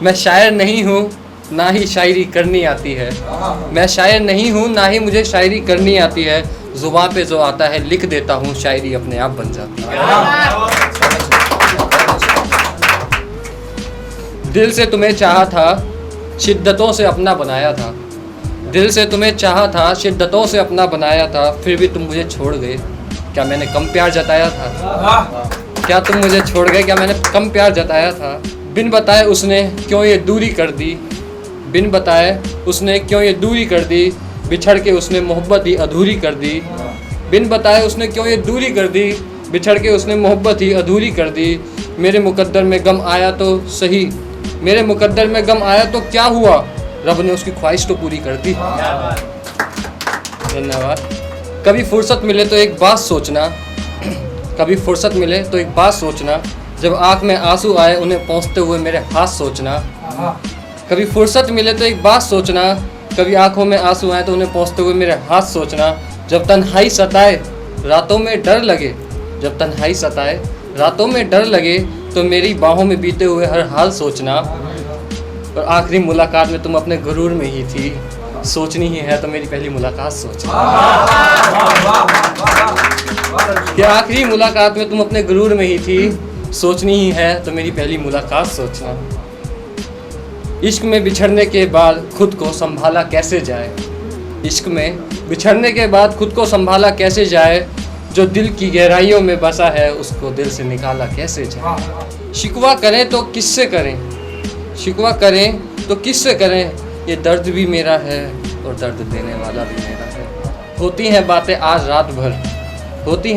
मैं शायर नहीं हूँ ना ही शायरी करनी आती है। मैं शायर नहीं हूँ ना ही मुझे शायरी करनी आती है। ज़ुबान पे जो आता है लिख देता हूँ, शायरी अपने आप बन जाती है। दिल से तुम्हें चाहा था, शिद्दतों से अपना बनाया था। दिल से तुम्हें चाहा था, शिद्दतों से अपना बनाया था। फिर भी तुम मुझे छोड़ गए, क्या मैंने कम प्यार जताया था? क्या तुम मुझे छोड़ गए, क्या मैंने कम प्यार जताया था? बिन बताए उसने क्यों ये दूरी कर दी, बिन बताए उसने क्यों ये दूरी कर दी। बिछड़ के उसने मोहब्बत ही अधूरी कर दी। बिन बताए उसने क्यों ये दूरी कर दी, बिछड़ के उसने मोहब्बत ही अधूरी कर दी। मेरे मुकद्दर में गम आया तो सही, मेरे मुकद्दर में गम आया तो क्या हुआ, रब ने उसकी ख्वाहिश तो पूरी कर दी। धन्यवाद। कभी फुर्सत मिले तो एक बात सोचना, कभी फुर्सत मिले तो एक बात सोचना। जब आँख में आंसू आए उन्हें पहुँचते हुए मेरे हाथ सोचना। कभी फुर्सत मिले तो एक बात सोचना, कभी आंखों में आंसू आए तो उन्हें पहुँचते हुए मेरे हाथ सोचना। जब तन्हाई सताए रातों में डर लगे, जब तन्हाई सताए रातों में डर लगे, तो मेरी बाहों में बीते हुए हर हाल सोचना। और आखिरी मुलाकात में तुम अपने गुरूर में ही थी, सोचनी ही है तो मेरी पहली मुलाकात सोचना। कि आखिरी मुलाकात में तुम अपने गुरूर में ही थी, सोचनी ही है तो मेरी पहली मुलाकात सोचना। इश्क में बिछड़ने के बाद खुद को संभाला कैसे जाए, इश्क में बिछड़ने के बाद खुद को संभाला कैसे जाए। जो दिल की गहराइयों में बसा है उसको दिल से निकाला कैसे जाए। शिकवा करें तो किससे करें, शिकवा करें तो किससे करें, ये दर्द भी मेरा है और दर्द देने वाला भी मेरा है। होती हैं बातें आज रात भर, होती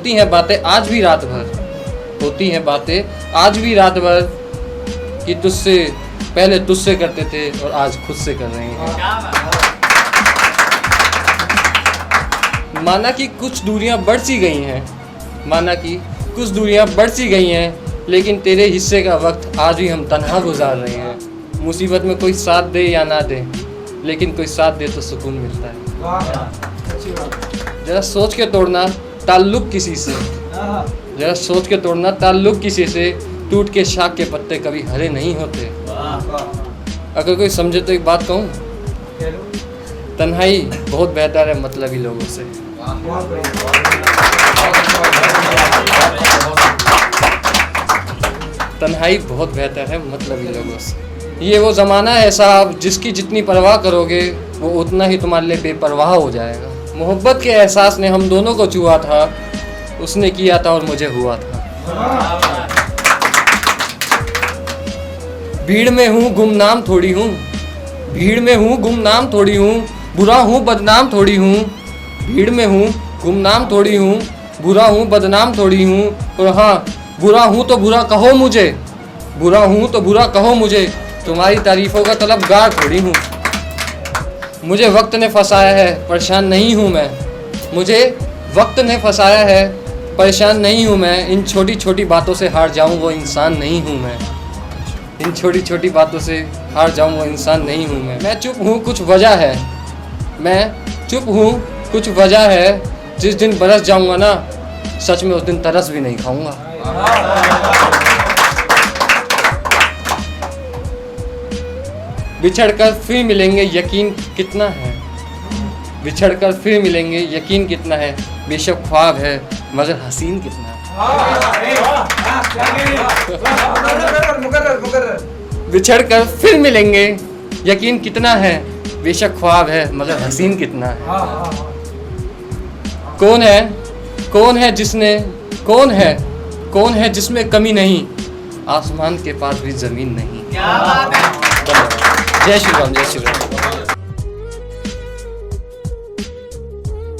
हैं बातें आज भी रात भर, होती हैं बातें आज भी रात भर। कि तुझसे पहले तुझसे करते थे और आज खुद से कर रहे हैं। माना कि कुछ दूरियां बढ़ सी गई हैं, माना कि कुछ दूरियां बढ़ सी गई हैं, लेकिन तेरे हिस्से का वक्त आज भी हम तन्हा गुजार रहे हैं। मुसीबत में कोई साथ दे या ना दे, लेकिन कोई साथ दे तो सुकून मिलता है। जरा सोच के तोड़ना ताल्लुक किसी से, जरा सोच के तोड़ना ताल्लुक किसी से। टूट के शाख के पत्ते कभी हरे नहीं होते। अगर कोई समझे तो एक बात कहूँ, तन्हाई बहुत बेहतर है मतलबी लोगों से। तन्हाई बहुत बेहतर है मतलबी लोगों से। ये वो ज़माना है साहब, जिसकी जितनी परवाह करोगे वो उतना ही तुम्हारे लिए बेपरवाह हो जाएगा। मोहब्बत के एहसास ने हम दोनों को छुआ था, उसने किया था और मुझे हुआ था। भीड़ में हूँ गुमनाम थोड़ी हूँ, भीड़ में हूँ गुमनाम थोड़ी हूँ, बुरा हूँ बदनाम थोड़ी हूँ। भीड़ में हूँ गुमनाम थोड़ी हूँ, बुरा हूँ बदनाम थोड़ी हूँ। और हाँ, बुरा हूँ तो बुरा कहो मुझे, बुरा हूँ तो बुरा कहो मुझे, तुम्हारी तारीफ़ों का तलबगार थोड़ी हूँ। मुझे वक्त ने फंसाया है, परेशान नहीं हूँ मैं, मुझे वक्त ने फंसाया है, परेशान नहीं हूँ मैं। इन छोटी छोटी बातों से हार जाऊँ वो इंसान नहीं हूँ मैं, इन छोटी छोटी बातों से हार जाऊँ वो इंसान नहीं हूँ मैं चुप हूँ कुछ वजह है, मैं चुप हूँ कुछ वजह है। जिस दिन बरस जाऊँगा ना, सच में उस दिन तरस भी नहीं खाऊँगा। बिछड़कर फिर मिलेंगे यकीन कितना है, बिछड़कर फिर मिलेंगे यकीन कितना है। बेशक ख्वाब है मगर हसीन कितना है। बिछड़कर फिर मिलेंगे यकीन कितना है, बेशक ख्वाब है मगर हसीन कितना है। कौन है जिसने, कौन है जिसमें कमी नहीं, आसमान के पास भी जमीन नहीं। जय श्री राम, जय श्री राम।